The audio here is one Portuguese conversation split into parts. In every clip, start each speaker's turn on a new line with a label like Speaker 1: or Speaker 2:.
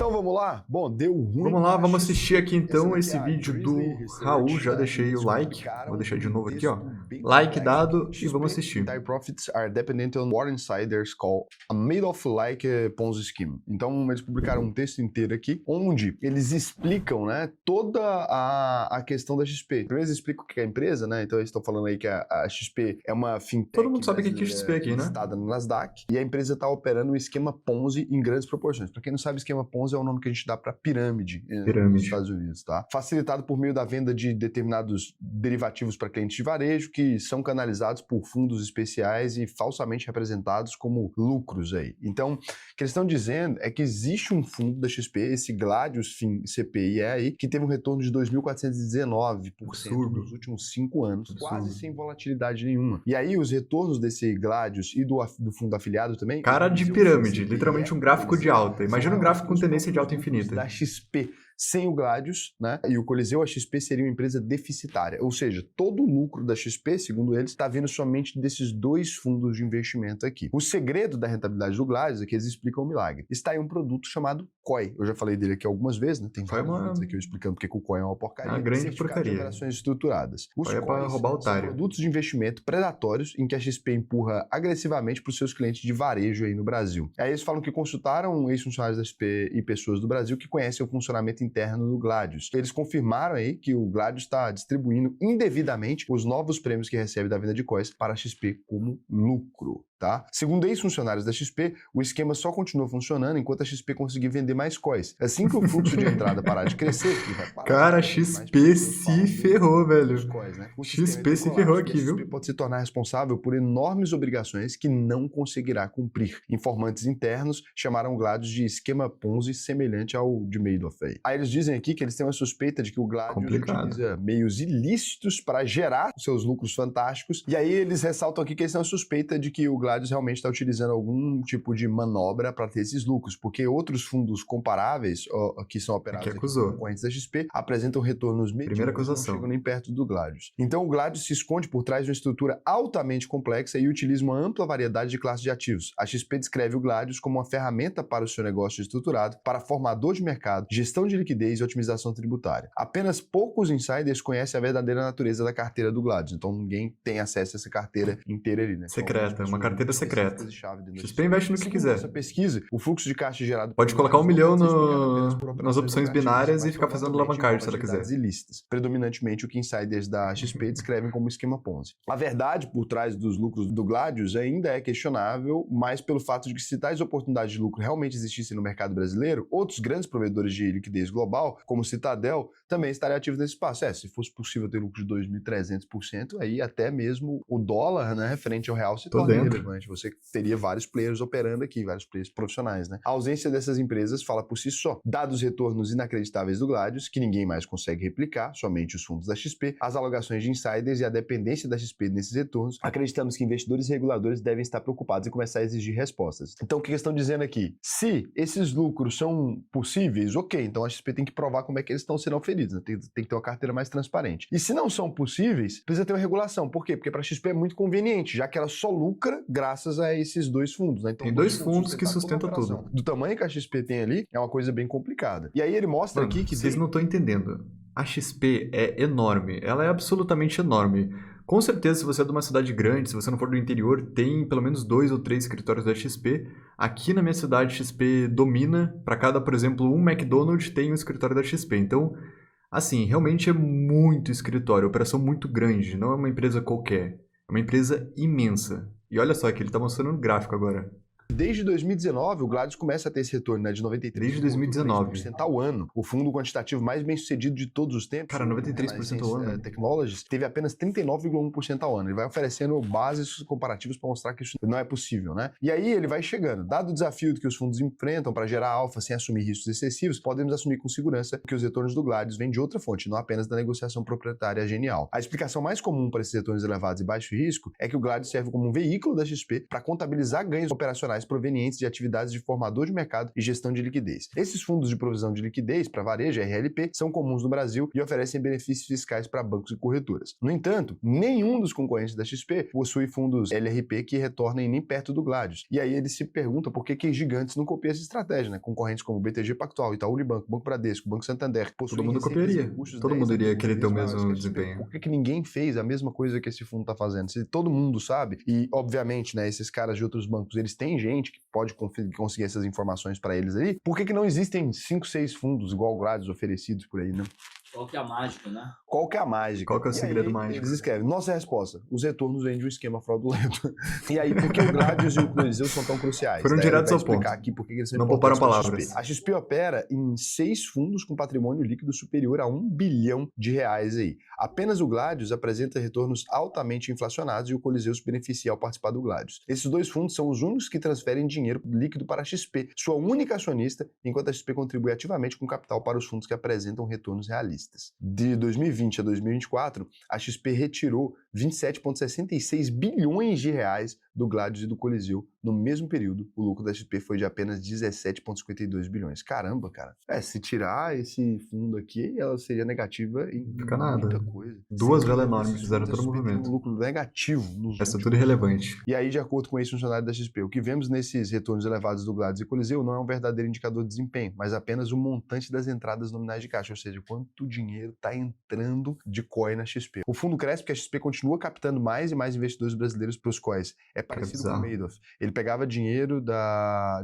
Speaker 1: Então vamos lá? Bom, deu ruim.
Speaker 2: Vamos lá, vamos assistir aqui então esse vídeo do Raul. Já deixei o like, vou deixar de novo aqui, ó. Like dado e vamos assistir.
Speaker 1: Entire profits are dependent on what insiders call a made-of-like Ponzi scheme. Então eles publicaram um texto inteiro aqui, onde eles explicam, né, toda a questão da XP. Primeiro eles explicam o que é a empresa, né? Então eles estão falando aí que a XP é uma fintech.
Speaker 2: Todo mundo sabe o que é XP aqui, né?
Speaker 1: Listada no Nasdaq, e a empresa está operando um esquema Ponzi em grandes proporções. Para quem não sabe, esquema Ponzi é o nome que a gente dá para pirâmide nos Estados Unidos, tá? Facilitado por meio da venda de determinados derivativos para clientes de varejo que são canalizados por fundos especiais e falsamente representados como lucros aí. Então, o que eles estão dizendo é que existe um fundo da XP, esse Gladius CPI aí, que teve um retorno de 2.419% nos últimos 5 anos, quase sem volatilidade nenhuma. E aí, os retornos desse Gladius e do fundo afiliado também...
Speaker 2: Cara de pirâmide, literalmente um gráfico de alta. Imagina um gráfico com tendência de alta infinita.
Speaker 1: Da XP. Sem o Gladius, né, e o Coliseu, a XP seria uma empresa deficitária. Ou seja, todo o lucro da XP, segundo eles, está vindo somente desses dois fundos de investimento aqui. O segredo da rentabilidade do Gladius é que eles explicam o milagre. Está em um produto chamado COI. Eu já falei dele aqui algumas vezes, né? Tem vários vídeos aqui eu explicando porque o COI é uma porcaria.
Speaker 2: Uma grande porcaria.
Speaker 1: De operações estruturadas. Os
Speaker 2: COI é para roubar otário.
Speaker 1: São produtos de investimento predatórios em que a XP empurra agressivamente para os seus clientes de varejo aí no Brasil. Aí eles falam que consultaram ex-funcionários da XP e pessoas do Brasil que conhecem o funcionamento interno do Gladius. Eles confirmaram aí que o Gladius está distribuindo indevidamente os novos prêmios que recebe da venda de COIs para a XP como lucro. Tá? Segundo ex-funcionários da XP, o esquema só continua funcionando enquanto a XP conseguir vender mais COIs. Assim que o fluxo de entrada parar de crescer, ele vai parar.
Speaker 2: Cara, a XP se ferrou, velho.
Speaker 1: COIs, né?
Speaker 2: XP se ferrou aqui, viu?
Speaker 1: A XP pode se tornar responsável por enormes obrigações que não conseguirá cumprir. Informantes internos chamaram o Gladius de esquema Ponzi semelhante ao de Madoff. Aí eles dizem aqui que eles têm uma suspeita de que o Gladius utiliza meios ilícitos para gerar seus lucros fantásticos. E aí eles ressaltam aqui que eles têm uma suspeita de que o Gladius realmente está utilizando algum tipo de manobra para ter esses lucros, porque outros fundos comparáveis que são operados com concorrentes da XP apresentam retornos medíocres, não chegam nem perto do Gladius. Então o Gladius se esconde por trás de uma estrutura altamente complexa e utiliza uma ampla variedade de classes de ativos. A XP descreve o Gladius como uma ferramenta para o seu negócio estruturado, para formador de mercado, gestão de liquidez e otimização tributária. Apenas poucos insiders conhecem a verdadeira natureza da carteira do Gladius, então ninguém tem acesso a essa carteira inteira ali, né?
Speaker 2: Secreta, uma carteira secreta. XP investe no que quiser.
Speaker 1: Essa pesquisa, o fluxo de caixa gerado...
Speaker 2: Pode colocar 1 milhão nas opções binárias e ficar fazendo alavancagem se ela quiser.
Speaker 1: Ilícitas, predominantemente o que insiders da XP descrevem como esquema Ponzi. A verdade por trás dos lucros do Gladius ainda é questionável, mas pelo fato de que se tais oportunidades de lucro realmente existissem no mercado brasileiro, outros grandes provedores de liquidez global, como Citadel, também estariam ativos nesse espaço. Se fosse possível ter lucro de 2.300%, aí até mesmo o dólar, né, referente ao real se torna relevante. Você teria vários players operando aqui, vários players profissionais, né? A ausência dessas empresas fala por si só. Dados os retornos inacreditáveis do Gladius, que ninguém mais consegue replicar, somente os fundos da XP, as alocações de insiders e a dependência da XP nesses retornos, acreditamos que investidores e reguladores devem estar preocupados em começar a exigir respostas. Então, o que eles estão dizendo aqui? Se esses lucros são possíveis, ok, então a XP tem que provar como é que eles estão sendo oferidos, né? Tem que ter uma carteira mais transparente. E se não são possíveis, precisa ter uma regulação. Por quê? Porque para a XP é muito conveniente, já que ela só lucra graças a esses dois fundos, né? Então,
Speaker 2: tem dois fundos que sustentam tudo.
Speaker 1: Do tamanho que a XP tem ali, é uma coisa bem complicada. E aí ele mostra aqui que...
Speaker 2: Vocês não estão entendendo. A XP é enorme. Ela é absolutamente enorme. Com certeza, se você é de uma cidade grande, se você não for do interior, tem pelo menos 2 ou 3 escritórios da XP. Aqui na minha cidade, XP domina. Para cada, por exemplo, um McDonald's tem um escritório da XP. Então, assim, realmente é muito escritório. Operação muito grande. Não é uma empresa qualquer. É uma empresa imensa. E olha só que ele está mostrando um gráfico agora.
Speaker 1: Desde 2019, o Gladius começa a ter esse retorno, né, de 93%
Speaker 2: Desde 2019.
Speaker 1: ao ano. O fundo quantitativo mais bem sucedido de todos os tempos.
Speaker 2: Cara, 93% ao ano.
Speaker 1: Technologies teve apenas 39,1% ao ano. Ele vai oferecendo bases comparativas para mostrar que isso não é possível, né? E aí ele vai chegando. Dado o desafio que os fundos enfrentam para gerar alfa sem assumir riscos excessivos, podemos assumir com segurança que os retornos do Gladius vêm de outra fonte, não apenas da negociação proprietária genial. A explicação mais comum para esses retornos elevados e baixo risco é que o Gladius serve como um veículo da XP para contabilizar ganhos operacionais internacionais provenientes de atividades de formador de mercado e gestão de liquidez. Esses fundos de provisão de liquidez para varejo, RLP, são comuns no Brasil e oferecem benefícios fiscais para bancos e corretoras. No entanto, nenhum dos concorrentes da XP possui fundos LRP que retornem nem perto do Gladius. E aí eles se perguntam por que gigantes não copiam essa estratégia, né? Concorrentes como BTG Pactual, Itaú Unibanco, Banco Bradesco, Banco Santander,
Speaker 2: todo mundo copiaria. Todo mundo iria querer ter o mesmo desempenho.
Speaker 1: Por que ninguém fez a mesma coisa que esse fundo está fazendo? Se todo mundo sabe, e obviamente, né, esses caras de outros bancos, eles têm gente que pode conseguir essas informações para eles ali, por que não existem 5, 6 fundos igual o Gladius oferecidos por aí, né?
Speaker 3: Qual que é a mágica, né?
Speaker 1: Qual que é a mágica?
Speaker 2: Qual que é o segredo mágico?
Speaker 1: Eles escrevem, nossa resposta, os retornos vêm de um esquema fraudulento. E aí, por que o Gladius e o Coliseu são tão cruciais?
Speaker 2: Foram diretos ao ponto.
Speaker 1: Aqui por que eles são
Speaker 2: não pouparam
Speaker 1: palavras.
Speaker 2: palavras.
Speaker 1: A XP opera em 6 fundos com patrimônio líquido superior a R$1 bilhão aí. Apenas o Gladius apresenta retornos altamente inflacionados e o Coliseu se beneficia ao participar do Gladius. Esses 2 fundos são os únicos que transferem dinheiro líquido para a XP, sua única acionista, enquanto a XP contribui ativamente com capital para os fundos que apresentam retornos realistas. De 2020 a 2024, a XP retirou 27,66 bilhões de reais do Gladius e do Coliseu. No mesmo período, o lucro da XP foi de apenas 17,52 bilhões. Caramba, cara. Se tirar esse fundo aqui, ela seria negativa em muita coisa.
Speaker 2: 2 velas enormes fizeram todo o movimento.
Speaker 1: Um lucro negativo.
Speaker 2: Essa é tudo irrelevante.
Speaker 1: E aí, de acordo com esse funcionário da XP, o que vemos nesses retornos elevados do Gladius e Coliseu não é um verdadeiro indicador de desempenho, mas apenas o montante das entradas nominais de caixa, ou seja, quanto dinheiro está entrando de COI na XP. O fundo cresce porque a XP continua captando mais e mais investidores brasileiros para os COIs. É parecido com o Madoff. Ele pegava dinheiro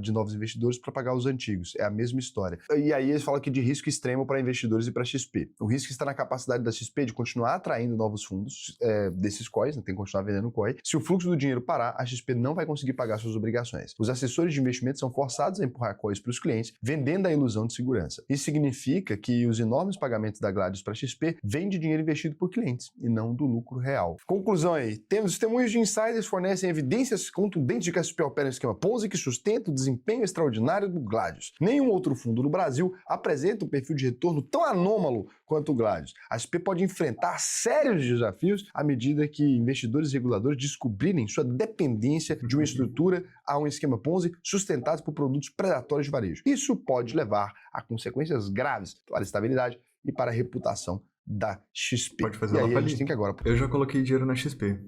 Speaker 1: de novos investidores para pagar os antigos. É a mesma história. E aí eles falam aqui de risco extremo para investidores e para a XP. O risco está na capacidade da XP de continuar atraindo novos fundos desses COIs, né? Tem que continuar vendendo COI. Se o fluxo do dinheiro parar, a XP não vai conseguir pagar suas obrigações. Os assessores de investimento são forçados a empurrar COIs para os clientes, vendendo a ilusão de segurança. Isso significa que os enormes pagamentos da Gladius para a XP vêm de dinheiro investido por clientes e não do lucro real. Conclusão aí. Testemunhos de insiders fornecem evidências contundentes de que a XP opera um esquema Ponzi que sustenta o desempenho extraordinário do Gladius. Nenhum outro fundo no Brasil apresenta um perfil de retorno tão anômalo quanto o Gladius. A XP pode enfrentar sérios desafios à medida que investidores e reguladores descobrirem sua dependência de uma estrutura a um esquema Ponzi sustentados por produtos predatórios de varejo. Isso pode levar a consequências graves para a estabilidade e para a reputação da XP.
Speaker 2: Pode fazer ela falir.
Speaker 1: Tem que agora.
Speaker 2: Eu já coloquei dinheiro na XP.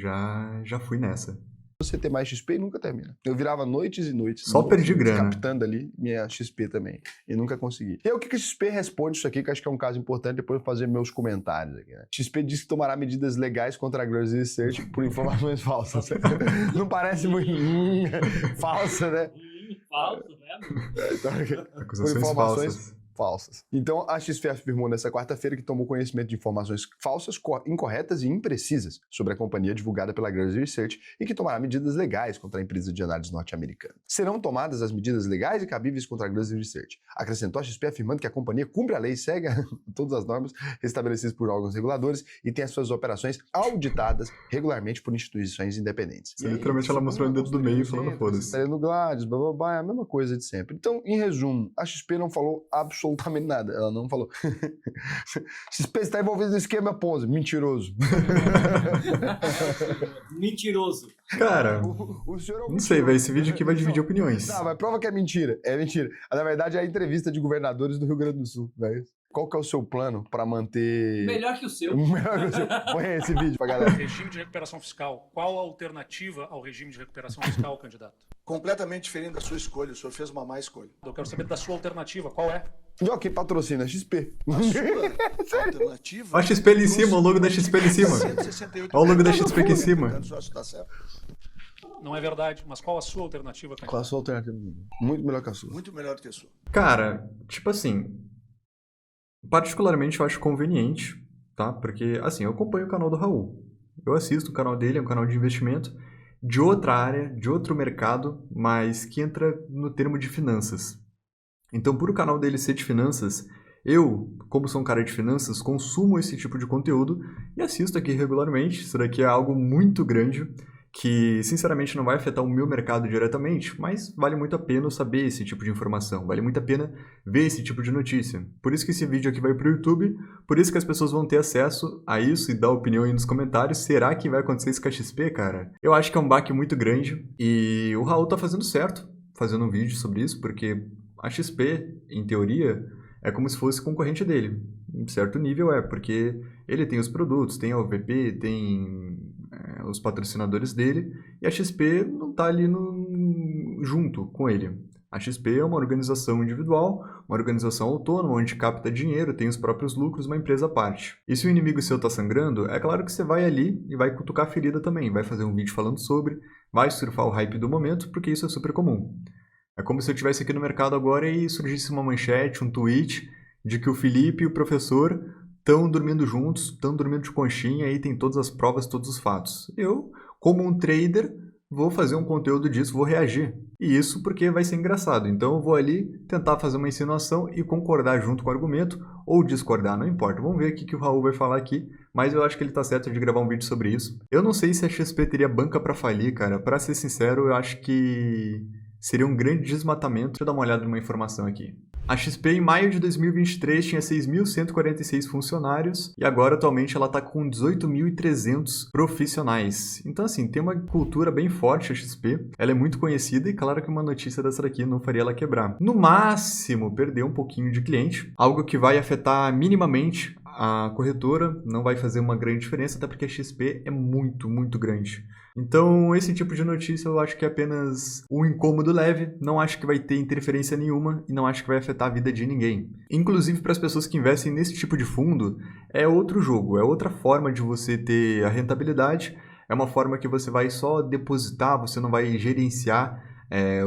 Speaker 2: Já fui nessa.
Speaker 1: Você ter mais XP e nunca termina. Eu virava noites e noites.
Speaker 2: Só perdi grana.
Speaker 1: Captando ali minha XP também. E nunca consegui. E aí, o que a XP responde isso aqui, que eu acho que é um caso importante, depois eu vou fazer meus comentários aqui, né? XP diz que tomará medidas legais contra a Gladius Research por informações falsas. Não parece muito falsa, né?
Speaker 3: Falso, né?
Speaker 2: Acusações falsas.
Speaker 1: Então, a XP afirmou nessa quarta-feira que tomou conhecimento de informações falsas, incorretas e imprecisas sobre a companhia divulgada pela Gladius Research e que tomará medidas legais contra a empresa de análise norte-americana. Serão tomadas as medidas legais e cabíveis contra a Gladius Research. Acrescentou a XP afirmando que a companhia cumpre a lei e segue todas as normas estabelecidas por órgãos reguladores e tem as suas operações auditadas regularmente por instituições independentes.
Speaker 2: Literalmente ela mostrou o dedo do meio e falando foda-se.
Speaker 1: No Gladius, blá, blá, blá, é a mesma coisa de sempre. Então, em resumo, a XP não falou absolutamente nada. Ela não falou. XP está envolvido no esquema Ponzi. Mentiroso.
Speaker 3: Mentiroso.
Speaker 2: Cara,
Speaker 1: o senhor é um
Speaker 2: não sei, velho. Esse vídeo aqui vai dividir opiniões.
Speaker 1: Não, mas prova que é mentira. É mentira. Na verdade, é a entrevista de governadores do Rio Grande do Sul, velho. Qual que é o seu plano para manter...
Speaker 3: Melhor que o seu.
Speaker 1: Melhor que o seu. Põe esse vídeo pra galera.
Speaker 4: Regime de recuperação fiscal. Qual a alternativa ao regime de recuperação fiscal, candidato?
Speaker 5: Completamente diferente da sua escolha. O senhor fez uma má escolha.
Speaker 4: Eu quero saber da sua alternativa. Qual é?
Speaker 1: Não, quem patrocina? XP.
Speaker 5: A sua alternativa...
Speaker 2: Olha a XP ali em cima, o logo da XP ali em cima. Olha o logo da XP aqui em cima.
Speaker 4: Não é verdade, mas qual a sua alternativa, candidato?
Speaker 1: Qual a sua alternativa? Muito melhor que a sua.
Speaker 5: Muito melhor do que a sua.
Speaker 2: Cara, tipo assim... Particularmente eu acho conveniente, tá? Porque, assim, eu acompanho o canal do Raul. Eu assisto o canal dele, é um canal de investimento de outra área, de outro mercado, mas que entra no termo de finanças. Então, por o canal dele ser de finanças, eu, como sou um cara de finanças, consumo esse tipo de conteúdo e assisto aqui regularmente. Isso daqui é algo muito grande que sinceramente não vai afetar o meu mercado diretamente, mas vale muito a pena eu saber esse tipo de informação, vale muito a pena ver esse tipo de notícia. Por isso que esse vídeo aqui vai para o YouTube, por isso que as pessoas vão ter acesso a isso e dar opinião aí nos comentários. Será que vai acontecer isso com a XP, cara? Eu acho que é um baque muito grande e o Raul tá fazendo certo, fazendo um vídeo sobre isso, porque a XP, em teoria, é como se fosse concorrente dele. Em certo nível porque ele tem os produtos, tem a OVP, tem os patrocinadores dele, e a XP não está ali junto com ele. A XP é uma organização individual, uma organização autônoma, onde capta dinheiro, tem os próprios lucros, uma empresa à parte. E se o inimigo seu está sangrando, é claro que você vai ali e vai cutucar a ferida também, vai fazer um vídeo falando sobre, vai surfar o hype do momento, porque isso é super comum. É como se eu estivesse aqui no mercado agora e surgisse uma manchete, um tweet, de que o Felipe e o professor estão dormindo juntos, estão dormindo de conchinha e tem todas as provas, todos os fatos. Eu, como um trader, vou fazer um conteúdo disso, vou reagir. E isso porque vai ser engraçado. Então eu vou ali tentar fazer uma insinuação e concordar junto com o argumento ou discordar, não importa. Vamos ver o que o Raul vai falar aqui, mas eu acho que ele tá certo de gravar um vídeo sobre isso. Eu não sei se a XP teria banca para falir, cara. Para ser sincero, eu acho que seria um grande desmatamento. Deixa eu dar uma olhada numa informação aqui. A XP em maio de 2023 tinha 6.146 funcionários e agora atualmente ela está com 18.300 profissionais. Então assim, tem uma cultura bem forte a XP, ela é muito conhecida e claro que uma notícia dessa daqui não faria ela quebrar. No máximo, perder um pouquinho de cliente, algo que vai afetar minimamente a corretora, não vai fazer uma grande diferença, até porque a XP é muito, muito grande. Então, esse tipo de notícia eu acho que é apenas um incômodo leve, não acho que vai ter interferência nenhuma e não acho que vai afetar a vida de ninguém. Inclusive, para as pessoas que investem nesse tipo de fundo, é outro jogo, é outra forma de você ter a rentabilidade, é uma forma que você vai só depositar, você não vai gerenciar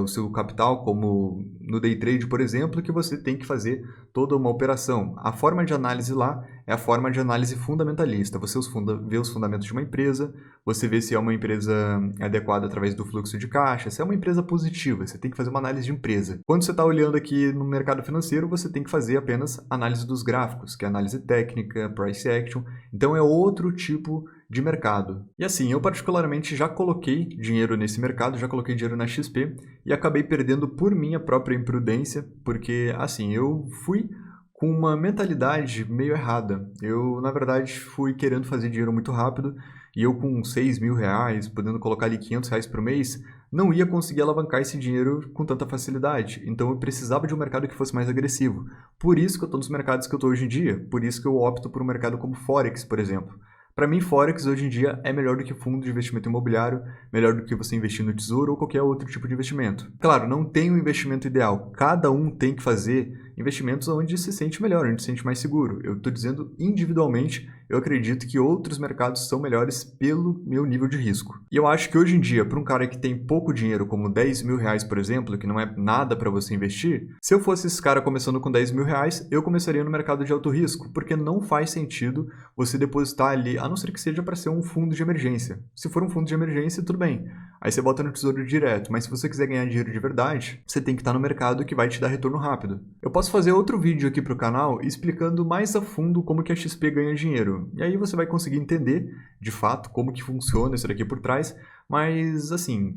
Speaker 2: o seu capital, como no day trade, por exemplo, que você tem que fazer toda uma operação. A forma de análise lá é a forma de análise fundamentalista. Você vê os fundamentos de uma empresa, você vê se é uma empresa adequada através do fluxo de caixa, se é uma empresa positiva, você tem que fazer uma análise de empresa. Quando você está olhando aqui no mercado financeiro, você tem que fazer apenas análise dos gráficos, que é análise técnica, price action. Então é outro tipo de mercado. E assim, eu particularmente já coloquei dinheiro nesse mercado, já coloquei dinheiro na XP e acabei perdendo por minha própria imprudência, porque assim, eu fui com uma mentalidade meio errada. Eu, na verdade, fui querendo fazer dinheiro muito rápido e eu com 6 mil reais, podendo colocar ali 500 reais por mês, não ia conseguir alavancar esse dinheiro com tanta facilidade. Então eu precisava de um mercado que fosse mais agressivo. Por isso que eu estou nos mercados que eu estou hoje em dia, por isso que eu opto por um mercado como Forex, por exemplo. Para mim, Forex hoje em dia é melhor do que fundo de investimento imobiliário, melhor do que você investir no tesouro ou qualquer outro tipo de investimento. Claro, não tem um investimento ideal. Cada um tem que fazer investimentos onde se sente melhor, onde se sente mais seguro. Eu estou dizendo individualmente, eu acredito que outros mercados são melhores pelo meu nível de risco. E eu acho que hoje em dia, para um cara que tem pouco dinheiro, como 10 mil reais, por exemplo, que não é nada para você investir, se eu fosse esse cara começando com 10 mil reais, eu começaria no mercado de alto risco, porque não faz sentido você depositar ali, a não ser que seja para ser um fundo de emergência. Se for um fundo de emergência, tudo bem. Aí você bota no tesouro direto, mas se você quiser ganhar dinheiro de verdade, você tem que estar no mercado que vai te dar retorno rápido. Eu posso fazer outro vídeo aqui para o canal explicando mais a fundo como que a XP ganha dinheiro. E aí você vai conseguir entender, de fato, como que funciona isso daqui por trás. Mas, assim,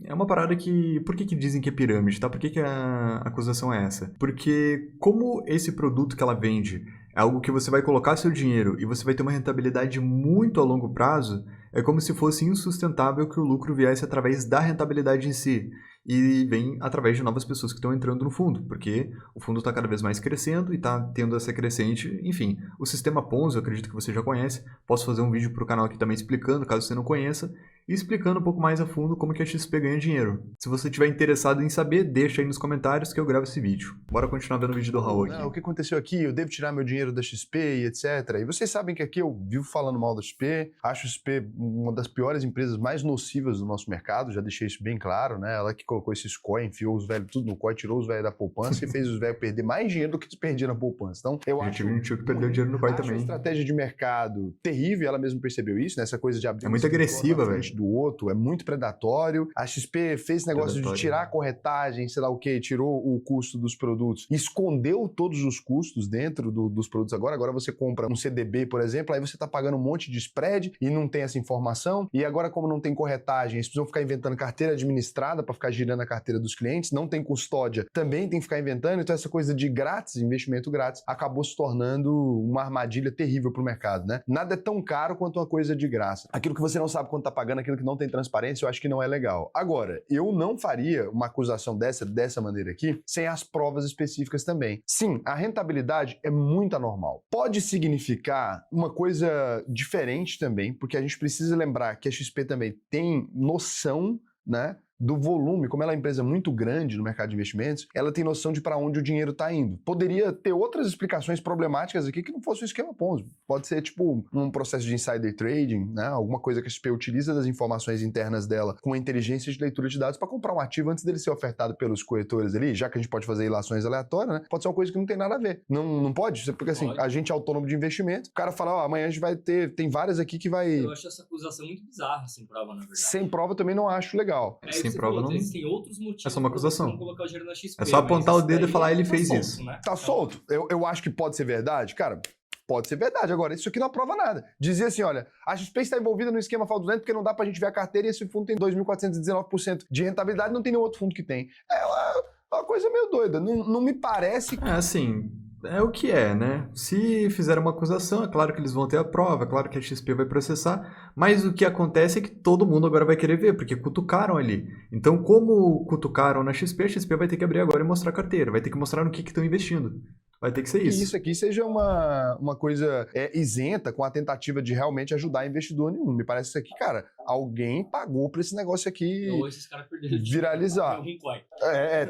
Speaker 2: é uma parada que... Por que dizem que é pirâmide, tá? Por que a acusação é essa? Porque como esse produto que ela vende é algo que você vai colocar seu dinheiro e você vai ter uma rentabilidade muito a longo prazo, é como se fosse insustentável que o lucro viesse através da rentabilidade em si. E vem através de novas pessoas que estão entrando no fundo, porque o fundo está cada vez mais crescendo e está tendo essa crescente. Enfim, o sistema Ponzi, eu acredito que você já conhece. Posso fazer um vídeo para o canal aqui também explicando, caso você não conheça, e explicando um pouco mais a fundo como que a XP ganha dinheiro. Se você estiver interessado em saber, deixa aí nos comentários que eu gravo esse vídeo. Bora continuar vendo o vídeo do Raul aqui.
Speaker 1: O que aconteceu aqui? Eu devo tirar meu dinheiro da XP e etc. E vocês sabem que aqui eu vivo falando mal da XP. Acho a XP uma das piores empresas mais nocivas do nosso mercado, já deixei isso bem claro, né? Ela que colocou esses COI, enfiou os velhos tudo no COI, tirou os velhos da poupança e fez os velhos perder mais dinheiro do que eles perdiam na poupança. Então, eu acho...
Speaker 2: A gente que perdeu dinheiro no COI também.
Speaker 1: A estratégia de mercado terrível, ela mesma percebeu isso, né? Essa coisa de abrir...
Speaker 2: É muito agressiva, velho.
Speaker 1: lote do outro é muito predatório. A XP fez esse negócio de tirar a corretagem, sei lá o quê, tirou o custo dos produtos, escondeu todos os custos dentro dos produtos agora. Agora você compra um CDB, por exemplo, aí você tá pagando um monte de spread e não tem essa informação. E agora, como não tem corretagem, eles precisam ficar inventando carteira administrada para ficar girando a carteira dos clientes, não tem custódia, também tem que ficar inventando. Então essa coisa de grátis, investimento grátis, acabou se tornando uma armadilha terrível pro mercado, né? Nada é tão caro quanto uma coisa de graça. Aquilo que você não sabe quanto tá pagando, aquilo que não tem transparência, eu acho que não é legal. Agora, eu não faria uma acusação dessa maneira aqui, sem as provas específicas também. Sim, a rentabilidade é muito anormal. Pode significar uma coisa diferente também, porque a gente precisa lembrar que a XP também tem noção, né, do volume. Como ela é uma empresa muito grande no mercado de investimentos, ela tem noção de para onde o dinheiro está indo. Poderia ter outras explicações problemáticas aqui que não fosse um esquema Ponzi. Pode ser tipo um processo de insider trading, né? Alguma coisa que a XP utiliza das informações internas dela com a inteligência de leitura de dados para comprar um ativo antes dele ser ofertado pelos corretores ali, já que a gente pode fazer ilações aleatórias, né? Pode ser uma coisa que não tem nada a ver. Não pode? Porque assim, agente autônomo de investimento, o cara fala, ó, amanhã a gente vai ter, tem várias aqui que vai...
Speaker 3: Eu acho essa acusação muito bizarra, sem prova, na verdade.
Speaker 1: Sem prova também não acho legal.
Speaker 2: Sem prova não...
Speaker 3: Existem outros motivos.
Speaker 2: É só uma acusação.
Speaker 3: Colocar o dinheiro na XP,
Speaker 2: é só apontar o dedo e falar, ele fez
Speaker 3: solto,
Speaker 2: isso.
Speaker 3: Né?
Speaker 1: Tá solto. Eu acho que pode ser verdade, cara. Pode ser verdade. Agora, isso aqui não aprova nada. Dizia assim, olha, a XP está envolvida no esquema FAO 200 porque não dá pra gente ver a carteira e esse fundo tem 2.419% de rentabilidade, não tem nenhum outro fundo que tem. É uma coisa meio doida. Não me parece...
Speaker 2: É assim... É o que é, né? Se fizer uma acusação, é claro que eles vão ter a prova, é claro que a XP vai processar, mas o que acontece é que todo mundo agora vai querer ver, porque cutucaram ali. Então, como cutucaram na XP, a XP vai ter que abrir agora e mostrar a carteira, vai ter que mostrar no que estão investindo. Vai ter que ser isso.
Speaker 1: Que isso aqui seja uma coisa isenta com a tentativa de realmente ajudar investidor nenhum. Me parece isso aqui, cara, alguém pagou pra esse negócio aqui
Speaker 3: ou esses caras perderam
Speaker 1: viralizar.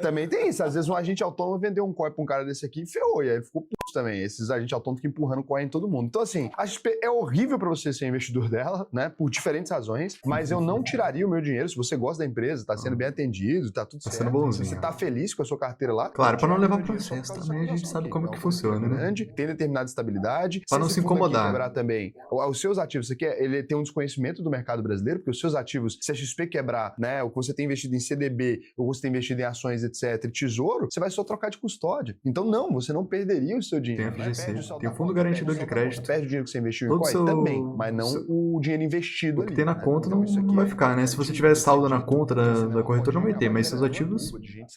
Speaker 1: Também tem isso. Às vezes um agente autônomo vendeu um COI pra um cara desse aqui e ferrou, e aí ficou puto também. Esses agentes autônomos ficam empurrando COI em todo mundo. Então assim, a XP é horrível pra você ser investidor dela, né, por diferentes razões, mas eu não tiraria o meu dinheiro. Se você gosta da empresa, tá sendo bem atendido, tá tudo certo.
Speaker 2: Sendo bonzinho.
Speaker 1: Se você tá feliz com a sua carteira lá...
Speaker 2: Claro, pra não levar processo também, a gente sabe como que funciona, né?
Speaker 1: Grande, tem determinada estabilidade.
Speaker 2: Para não se incomodar.
Speaker 1: Quebrar também, os seus ativos, você quer, ele tem um desconhecimento do mercado brasileiro, porque os seus ativos, se a XP quebrar, né, o que você tem investido em CDB, ou você tem investido em ações, etc, tesouro, você vai só trocar de custódia. Então não, você não perderia o seu dinheiro.
Speaker 2: Tem FGC, tem o fundo garantidor de crédito.
Speaker 1: Perde o dinheiro que você investiu em COI também, mas não o dinheiro investido ali.
Speaker 2: O que tem na conta não vai ficar, né? Se você tiver saldo na conta da corretora, não vai ter, mas seus ativos,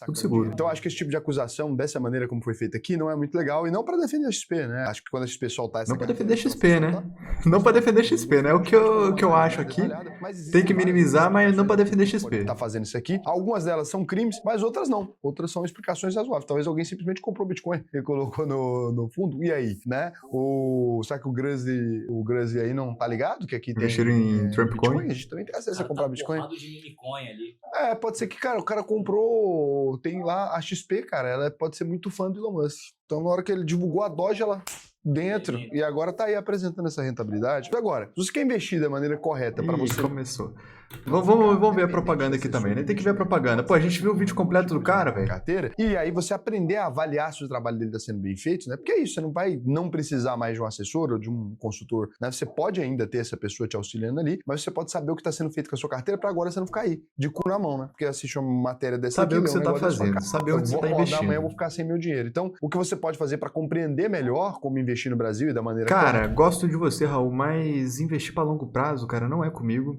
Speaker 2: tudo seguro.
Speaker 1: Então acho que esse tipo de acusação, dessa maneira como foi feita aqui, não é muito legal, e não para defender a XP, né? Acho que quando a XP soltar essa...
Speaker 2: Não para defender a XP, né? Não para defender a XP, né? O que eu acho aqui, tem que minimizar, mas não para defender a XP.
Speaker 1: Tá fazendo isso aqui. Algumas delas são crimes, mas outras não. Outras são explicações razoáveis. Talvez alguém simplesmente comprou Bitcoin e colocou no fundo. E aí, né? Será que o Grazi aí não tá ligado? Que aqui tem...
Speaker 2: Investiram em Trump
Speaker 1: Bitcoin?
Speaker 2: Coin?
Speaker 1: A gente também tem acesso a comprar Bitcoin.
Speaker 3: De minicoin ali.
Speaker 1: Pode ser que, cara, o cara comprou... Tem lá a XP, cara. Ela pode ser muito fã do Elon Musk. Então, na hora que ele divulgou a Doge, ela... dentro, e agora tá aí apresentando essa rentabilidade. Agora, se você quer investir da maneira correta para você...
Speaker 2: Começou. Vamos ver a propaganda aqui também, né? Tem que ver a propaganda. Pô, a gente viu o vídeo completo do cara, velho.
Speaker 1: Carteira, e aí você aprender a avaliar se o trabalho dele tá sendo bem feito, né? Porque é isso, você não vai não precisar mais de um assessor ou de um consultor, né? Você pode ainda ter essa pessoa te auxiliando ali, mas você pode saber o que tá sendo feito com a sua carteira para agora você não ficar aí, de cu na mão, né? Porque assiste uma matéria dessa
Speaker 2: saber o que você tá fazendo, saber onde você tá investindo.
Speaker 1: Amanhã eu vou ficar sem meu dinheiro. Então, o que você pode fazer para compreender melhor como investir no Brasil e da maneira
Speaker 2: correta. Gosto de você, Raul, mas investir para longo prazo, cara, não é comigo.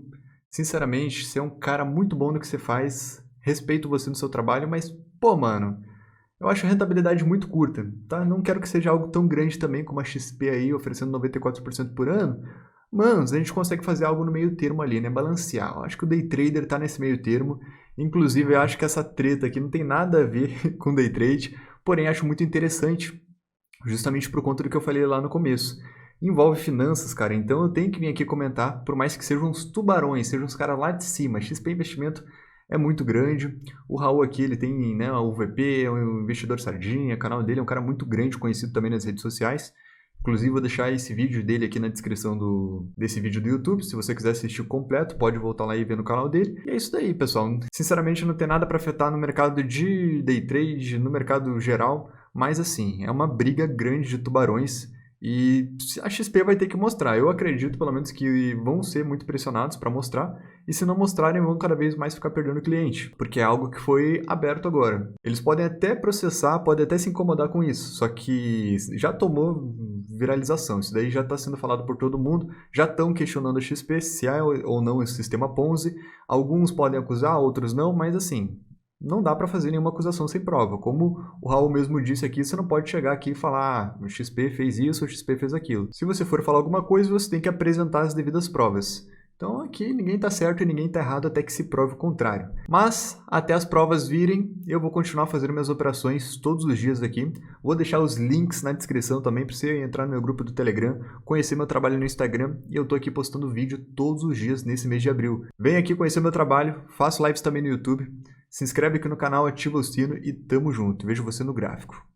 Speaker 2: Sinceramente, você é um cara muito bom no que você faz, respeito você no seu trabalho, mas, pô, mano, eu acho a rentabilidade muito curta, tá? Não quero que seja algo tão grande também como a XP aí, oferecendo 94% por ano. Mano, a gente consegue fazer algo no meio termo ali, né? Balancear. Eu acho que o day trader tá nesse meio termo. Inclusive, eu acho que essa treta aqui não tem nada a ver com day trade, porém, acho muito interessante, justamente por conta do que eu falei lá no começo. Envolve finanças, cara, então eu tenho que vir aqui comentar, por mais que sejam uns tubarões, sejam uns caras lá de cima. XP Investimento é muito grande, o Raul aqui, ele tem, né, o VP, é um investidor sardinha, o canal dele é um cara muito grande, conhecido também nas redes sociais. Inclusive, vou deixar esse vídeo dele aqui na descrição desse vídeo do YouTube. Se você quiser assistir completo, pode voltar lá e ver no canal dele. E é isso daí, pessoal. Sinceramente, não tem nada para afetar no mercado de day trade, no mercado geral, mas assim, é uma briga grande de tubarões. E a XP vai ter que mostrar. Eu acredito, pelo menos, que vão ser muito pressionados para mostrar. E se não mostrarem, vão cada vez mais ficar perdendo cliente. Porque é algo que foi aberto agora. Eles podem até processar, podem até se incomodar com isso. Só que já tomou viralização. Isso daí já está sendo falado por todo mundo. Já estão questionando a XP se é ou não esse sistema Ponzi. Alguns podem acusar, outros não. Mas assim, não dá para fazer nenhuma acusação sem prova. Como o Raul mesmo disse aqui, você não pode chegar aqui e falar o XP fez isso, o XP fez aquilo. Se você for falar alguma coisa, você tem que apresentar as devidas provas. Então aqui ninguém está certo e ninguém está errado até que se prove o contrário. Mas até as provas virem, eu vou continuar fazendo minhas operações todos os dias aqui. Vou deixar os links na descrição também para você entrar no meu grupo do Telegram, conhecer meu trabalho no Instagram e eu estou aqui postando vídeo todos os dias nesse mês de abril. Vem aqui conhecer meu trabalho, faço lives também no YouTube. Se inscreve aqui no canal, ativa o sino e tamo junto. Vejo você no gráfico.